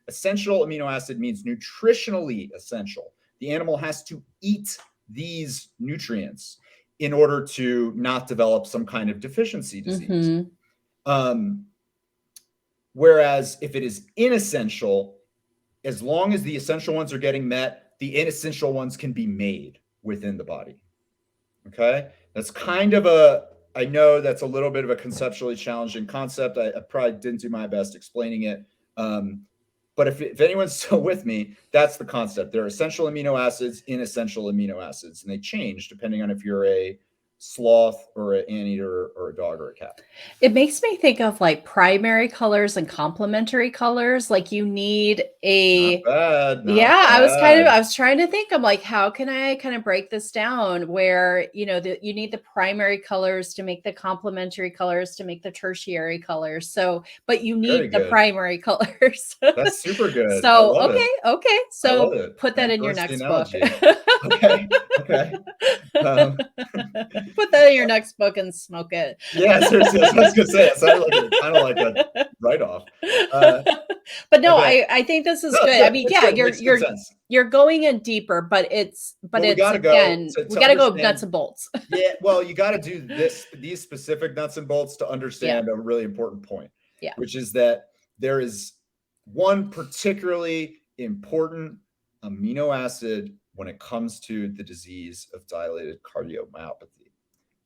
essential amino acid means nutritionally essential. The animal has to eat these nutrients in order to not develop some kind of deficiency disease. Whereas if it is inessential, as long as the essential ones are getting met, the inessential ones can be made within the body. Okay? That's kind of I know that's a little bit of a conceptually challenging concept. I probably didn't do my best explaining it. But if anyone's still with me, that's the concept. There are essential amino acids, inessential amino acids, and they change depending on if you're a sloth or an anteater or a dog or a cat. It makes me think of like primary colors and complementary colors. Like you need Not bad. I was trying to think. I'm like, how can I kind of break this down where, you need the primary colors to make the complementary colors to make the tertiary colors. So, but you need the primary colors. That's super good. So, okay. So put that in your next book. Okay. Put that in your next book and smoke it. Yeah, seriously, I was gonna say it sounded kind of like a write-off. But no, okay. I think this is good. I mean, yeah, you're going in deeper, but we gotta go nuts and bolts. Yeah, well, you got to do these specific nuts and bolts to understand a really important point. Yeah, which is that there is one particularly important amino acid when it comes to the disease of dilated cardiomyopathy.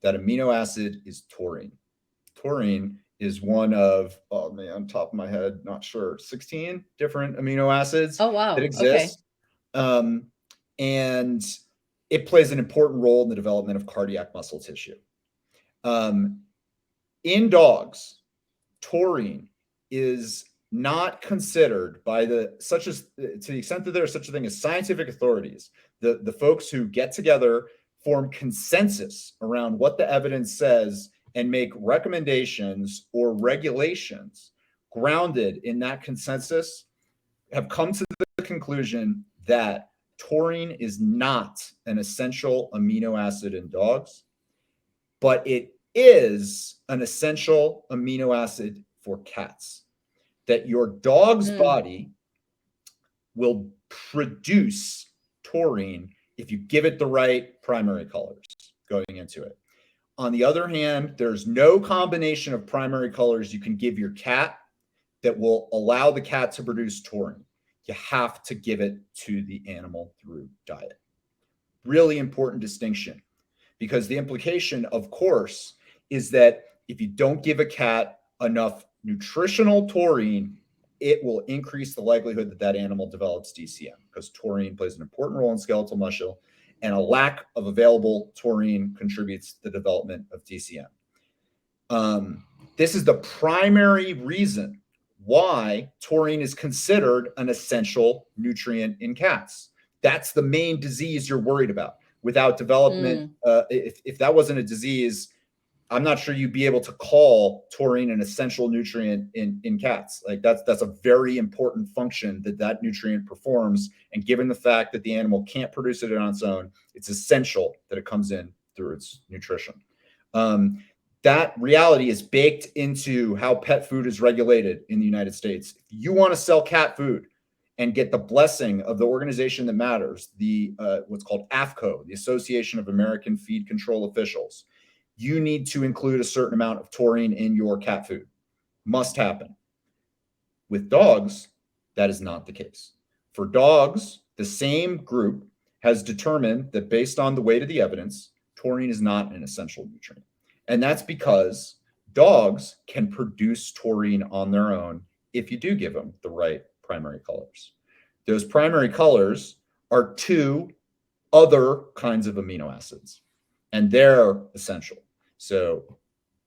That amino acid is taurine. Taurine is one of, on top of my head, not sure, 16 different amino acids that exist. Okay. And it plays an important role in the development of cardiac muscle tissue. In dogs, taurine is not considered by to the extent that there is such a thing as scientific authorities, the folks who get together, form consensus around what the evidence says and make recommendations or regulations grounded in that consensus, have come to the conclusion that taurine is not an essential amino acid in dogs, but it is an essential amino acid for cats. That your dog's body will produce taurine if you give it the right primary colors going into it. On the other hand, there's no combination of primary colors you can give your cat that will allow the cat to produce taurine. You have to give it to the animal through diet. Really important distinction, because the implication, of course, is that if you don't give a cat enough nutritional taurine, it will increase the likelihood that that animal develops DCM, because taurine plays an important role in skeletal muscle, and a lack of available taurine contributes to the development of DCM. This is the primary reason why taurine is considered an essential nutrient in cats. That's the main disease you're worried about. Without development, if that wasn't a disease, I'm not sure you'd be able to call taurine an essential nutrient in cats. Like that's a very important function that nutrient performs. And given the fact that the animal can't produce it on its own, it's essential that it comes in through its nutrition. That reality is baked into how pet food is regulated in the United States. If you want to sell cat food and get the blessing of the organization that matters, the what's called AFCO, the Association of American Feed Control Officials, you need to include a certain amount of taurine in your cat food. Must happen. With dogs, that is not the case. For dogs, the same group has determined that based on the weight of the evidence, taurine is not an essential nutrient. And that's because dogs can produce taurine on their own if you do give them the right primary colors. Those primary colors are 2 other kinds of amino acids, and they're essential. So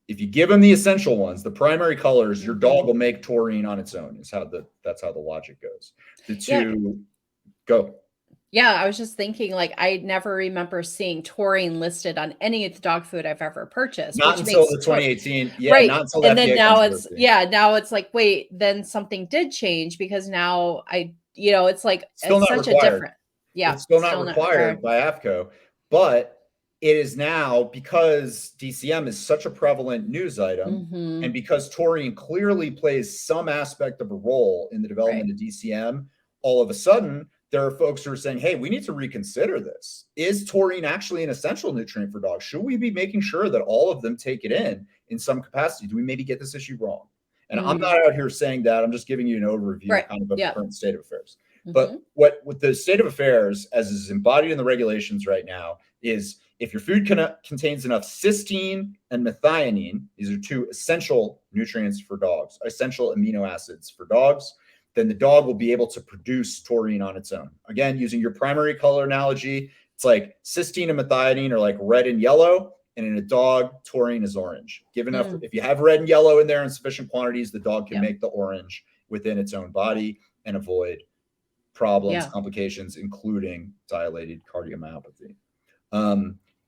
if you give them the essential ones, the primary colors, your dog will make taurine on its own. That's how the logic goes. The two go. Yeah, I was just thinking, like, I never remember seeing taurine listed on any of the dog food I've ever purchased. Not until the 2018. Yeah, right. Not until and then FDA now controversy. now it's like, wait, then something did change, because now it's like Still it's not such required. a different. Yeah, It's still not required by AFCO, but it is now, because DCM is such a prevalent news item, and because taurine clearly plays some aspect of a role in the development of DCM, all of a sudden there are folks who are saying, hey, we need to reconsider this. Is taurine actually an essential nutrient for dogs? Should we be making sure that all of them take it in some capacity? Do we maybe get this issue wrong? And I'm not out here saying that. I'm just giving you an overview kind of the current state of affairs. But what the state of affairs, as is embodied in the regulations right now, is if your food contains enough cysteine and methionine, these are 2 essential nutrients for dogs, essential amino acids for dogs, then the dog will be able to produce taurine on its own. Again, using your primary color analogy, it's like cysteine and methionine are like red and yellow, and in a dog, taurine is orange. If you have red and yellow in there in sufficient quantities, the dog can make the orange within its own body and avoid problems, complications, including dilated cardiomyopathy.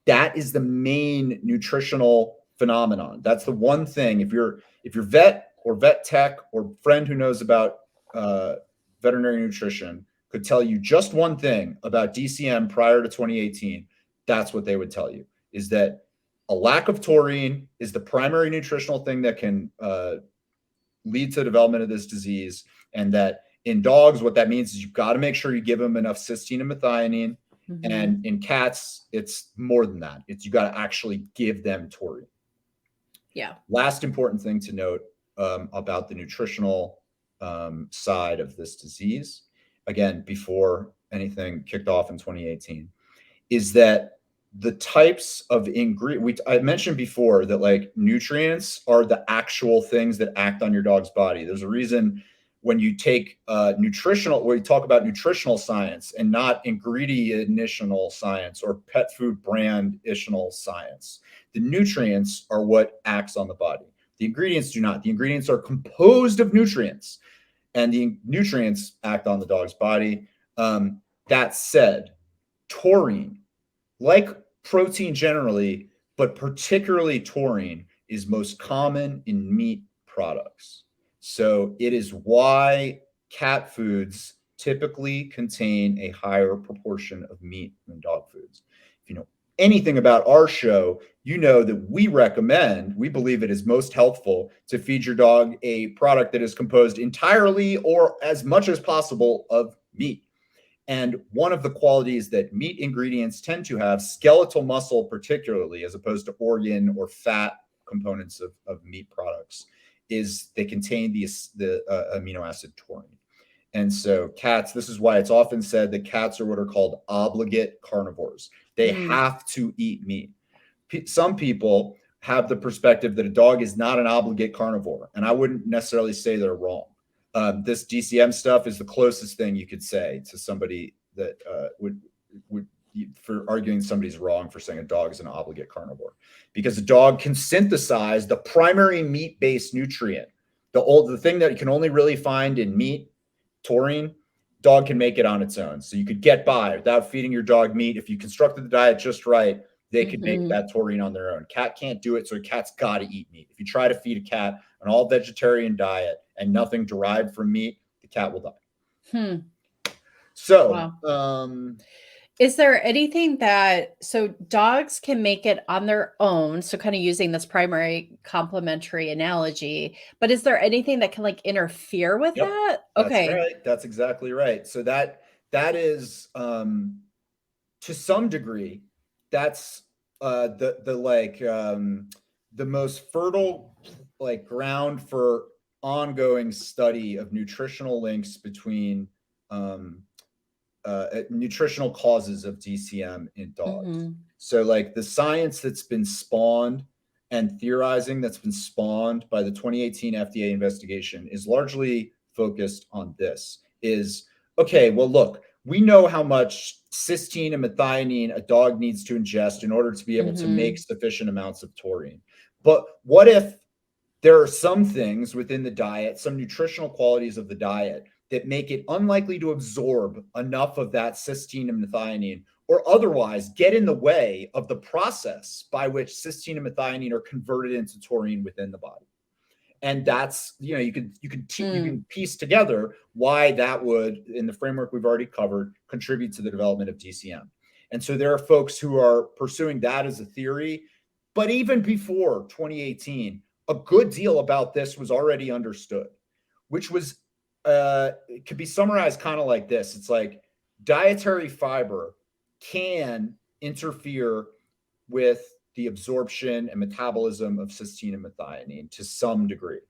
That is the main nutritional phenomenon. That's the one thing. If you're vet or vet tech or friend who knows about veterinary nutrition could tell you just one thing about DCM prior to 2018, that's what they would tell you, is that a lack of taurine is the primary nutritional thing that can lead to the development of this disease. And that in dogs, what that means is you've got to make sure you give them enough cysteine and methionine. And in cats, it's more than that. You got to actually give them taurine. Yeah. Last important thing to note about the nutritional side of this disease, again, before anything kicked off in 2018, is that the types of ingredients, I mentioned before that like nutrients are the actual things that act on your dog's body. There's a reason when you take nutritional, where you talk about nutritional science and not ingrediential science or pet food brand-itional science. The nutrients are what acts on the body. The ingredients do not. The ingredients are composed of nutrients, and the nutrients act on the dog's body. That said, taurine, like protein generally, but particularly taurine, is most common in meat products. So it is why cat foods typically contain a higher proportion of meat than dog foods. If you know anything about our show, you know that we believe it is most helpful to feed your dog a product that is composed entirely or as much as possible of meat. And one of the qualities that meat ingredients tend to have, skeletal muscle particularly, as opposed to organ or fat components of meat products, is they contain the amino acid taurine. And so cats, this is why it's often said that cats are what are called obligate carnivores. They have to eat meat. Some people have the perspective that a dog is not an obligate carnivore, and I wouldn't necessarily say they're wrong. This DCM stuff is the closest thing you could say to somebody that would for arguing somebody's wrong for saying a dog is an obligate carnivore, because a dog can synthesize the primary meat-based nutrient, the thing that you can only really find in meat, taurine. Dog can make it on its own. So you could get by without feeding your dog meat. If you constructed the diet just right, they could make that taurine on their own. Cat can't do it, so a cat's got to eat meat. If you try to feed a cat an all vegetarian diet and nothing derived from meat, the cat will die. So, wow. Is there anything so dogs can make it on their own? So kind of using this primary complementary analogy, but is there anything that can like interfere with that? Okay. That's right. That's exactly right. So that is, to some degree, that's the most fertile ground for ongoing study of nutritional links between nutritional causes of DCM in dogs. So the science that's been spawned and theorizing that's been spawned by the 2018 FDA investigation is largely focused on this. Okay, well, look, we know how much cysteine and methionine a dog needs to ingest in order to be able to make sufficient amounts of taurine. But what if there are some things within the diet, some nutritional qualities of the diet that make it unlikely to absorb enough of that cysteine and methionine, or otherwise get in the way of the process by which cysteine and methionine are converted into taurine within the body? And that's, you can piece together why that would, in the framework we've already covered, contribute to the development of DCM. And so there are folks who are pursuing that as a theory. But even before 2018, a good deal about this was already understood, which was, it could be summarized kind of like this. It's like dietary fiber can interfere with the absorption and metabolism of cysteine and methionine to some degree.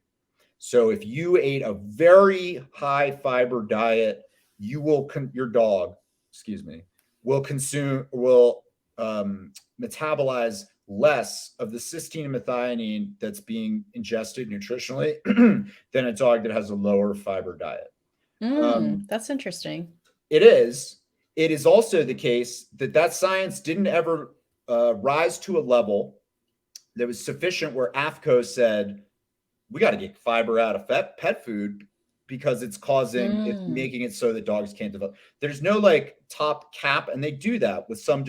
So if you ate a very high fiber diet, your dog, will metabolize less of the cysteine and methionine that's being ingested nutritionally than a dog that has a lower fiber diet. That's interesting. It is. It is also the case that science didn't ever rise to a level that was sufficient where AFCO said, we got to get fiber out of pet food because it's making it so that dogs can't develop. There's no top cap, and they do that with some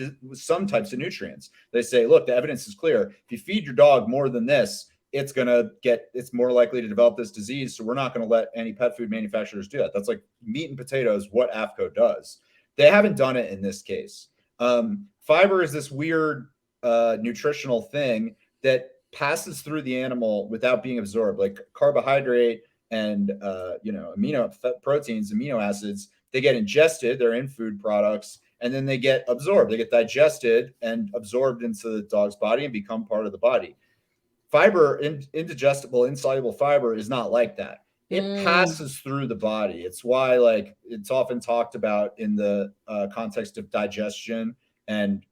types of nutrients. They say, look, the evidence is clear. If you feed your dog more than this, it's more likely to develop this disease. So we're not going to let any pet food manufacturers do that. That's like meat and potatoes, what AFCO does. They haven't done it in this case. Fiber is this weird nutritional thing that passes through the animal without being absorbed, like carbohydrate and proteins, amino acids. They get ingested, they're in food products, and then they get absorbed. They get digested and absorbed into the dog's body and become part of the body. Fiber, indigestible, insoluble fiber is not like that. It passes through the body. It's why it's often talked about in the context of digestion and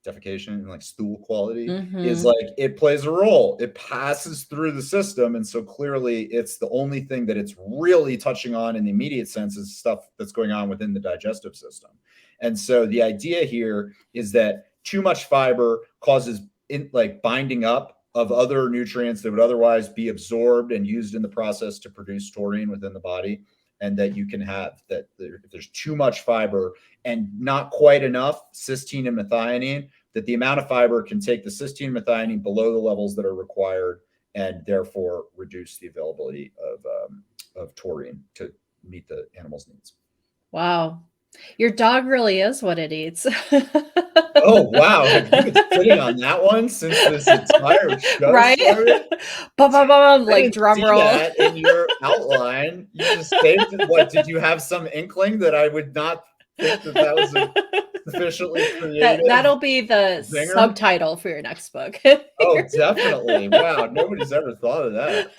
defecation and stool quality is it plays a role. It passes through the system. And so clearly it's the only thing that it's really touching on in the immediate sense is stuff that's going on within the digestive system. And so the idea here is that too much fiber causes binding up of other nutrients that would otherwise be absorbed and used in the process to produce taurine within the body. And that you can have if there's too much fiber and not quite enough cysteine and methionine, that the amount of fiber can take the cysteine and methionine below the levels that are required and therefore reduce the availability of taurine to meet the animal's needs. Wow. Your dog really is what it eats. Oh, wow. Have you been sitting on that one since this entire show started? Like drum roll. That in your outline. You just saved it. What, did you have some inkling that I would not think that was a sufficiently creative That'll be the zinger? subtitle for your next book. Oh, definitely. Wow, nobody's ever thought of that.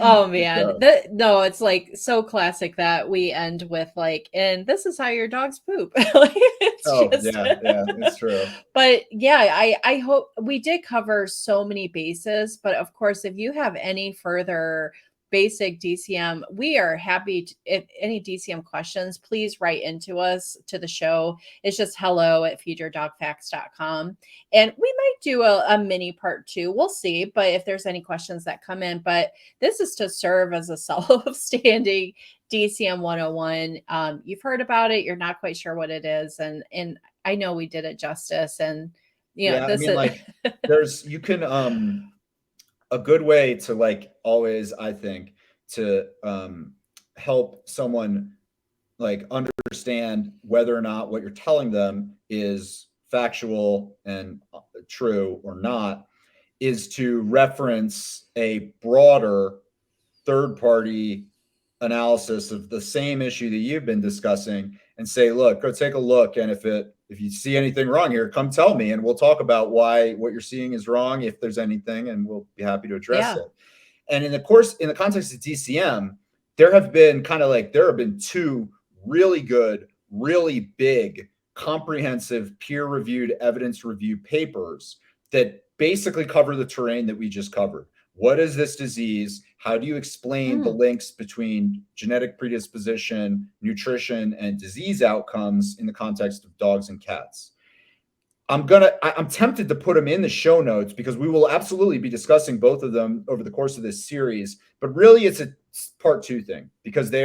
Oh man, Yeah. no, it's like so classic that we end with like, and this is how your dogs poop. Like, it's Oh, just, yeah, it's true. but yeah, I hope we did cover so many bases. But of course, if you have any further basic DCM, we are happy to, if any DCM questions, please write into us to the show. It's just hello@feedyourdogfacts.com. And we might do a mini part 2. We'll see. But if there's any questions that come in, but this is to serve as a self-standing DCM 101. You've heard about it. You're not quite sure what it is. And I know we did it justice. And, Yeah, I this mean, is. like, you can, a good way to, like, always, I think, to help someone, like, understand whether or not what you're telling them is factual and true or not, is to reference a broader third party analysis of the same issue that you've been discussing and say, look, go take a look. And if you see anything wrong here, come tell me and we'll talk about why what you're seeing is wrong, if there's anything, and we'll be happy to address it. And in the context of DCM, there have been two really good, really big, comprehensive, peer-reviewed, evidence-reviewed papers that basically cover the terrain that we just covered. What is this disease? How do you explain the links between genetic predisposition, nutrition, and disease outcomes in the context of dogs and cats? I'm tempted to put them in the show notes because we will absolutely be discussing both of them over the course of this series. But really, it's a part 2 thing because they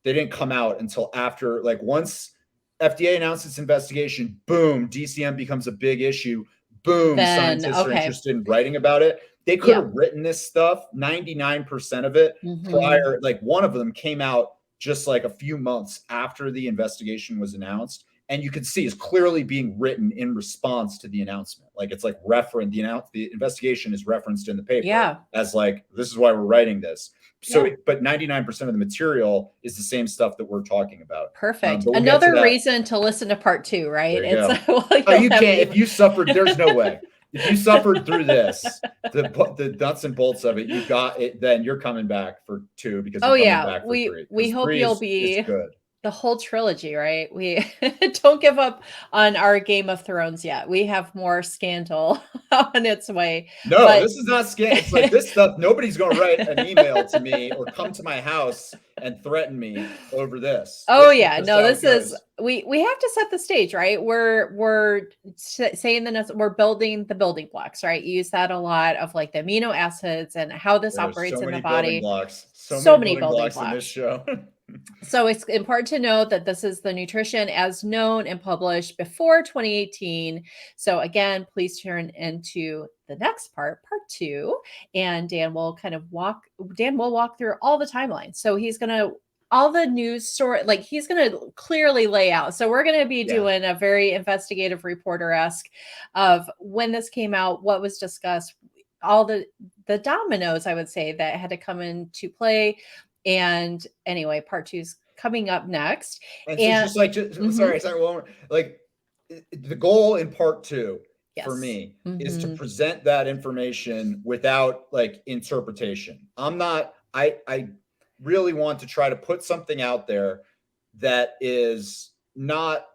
didn't come out until after, like, once FDA announced its investigation, boom, DCM becomes a big issue. Boom, Then, scientists are okay. interested in writing about it. They could have written this stuff, 99% of it, prior. Like, one of them came out just like a few months after the investigation was announced. And you can see it's clearly being written in response to the announcement. Like, it's like the investigation is referenced in the paper as like, this is why we're writing this. So, but 99% of the material is the same stuff that we're talking about. Perfect. We'll Another reason to listen to part 2, right? There you go. Well, you can't, if you suffered, there's no way. If you suffered through this, the nuts and bolts of it, you got it, then you're coming back for 2 because you're coming back for 3. We hope you'll be good. The whole trilogy, right? We don't give up on our Game of Thrones yet. We have more scandal on its way. No, this is not scandal. It's like this stuff. Nobody's going to write an email to me or come to my house and threaten me over this. Oh, this yeah. No, this is, we have to set the stage, right? We're saying we're building the building blocks, right? You use that a lot of like the amino acids and how this operates in the body. Blocks. So many building blocks in this show. So it's important to note that this is the nutrition as known and published before 2018. So again, please turn into the next part 2, and Dan will walk through all the timelines. So he's going to all the news story, like he's going to clearly lay out. So we're going to be doing a very investigative reporter-esque of when this came out, what was discussed, all the dominoes, I would say, that had to come into play. And anyway, part 2's coming up next. And so sorry, like the goal in part 2 for me is to present that information without like interpretation. I really want to try to put something out there that is not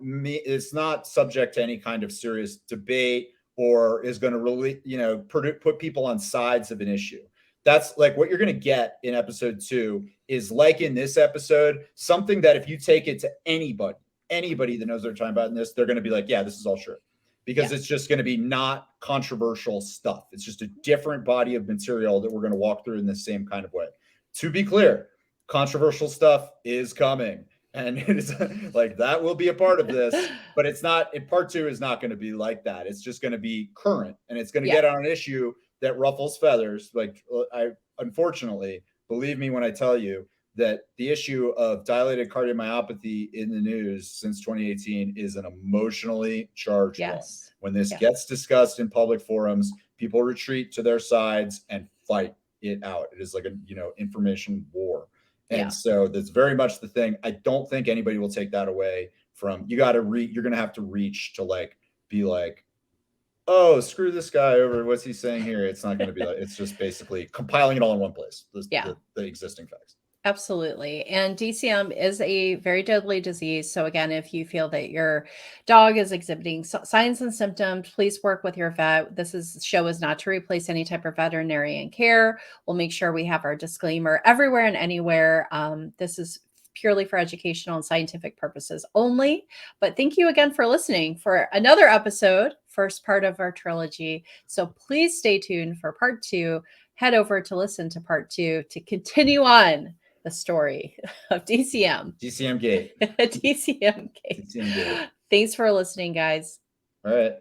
subject to any kind of serious debate or is going to really, put people on sides of an issue. That's like what you're going to get in episode 2 is like in this episode, something that if you take it to anybody that knows what they're talking about in this, they're going to be like, yeah, this is all true, because it's just going to be not controversial stuff. It's just a different body of material that we're going to walk through in the same kind of way. To be clear, controversial stuff is coming. And it is like that will be a part of this, but it's not in part 2 is not going to be like that. It's just going to be current, and it's going to get on an issue that ruffles feathers. Like, unfortunately, believe me when I tell you that the issue of dilated cardiomyopathy in the news since 2018 is an emotionally charged one. When this gets discussed in public forums, people retreat to their sides and fight it out. It is like a, information war. And so that's very much the thing. I don't think anybody will take that away from you. You're going to have to reach to like, be like, oh, screw this guy over. What's he saying here? It's not going to be like, it's just basically compiling it all in one place. The existing facts. Absolutely. And DCM is a very deadly disease. So again, if you feel that your dog is exhibiting signs and symptoms, please work with your vet. This show is not to replace any type of veterinarian care. We'll make sure we have our disclaimer everywhere and anywhere. This is purely for educational and scientific purposes only. But thank you again for listening for another episode, first part of our trilogy. So please stay tuned for part 2. Head over to listen to part 2 to continue on the story of DCM. DCM Gate. DCM Gate. Thanks for listening, guys. All right.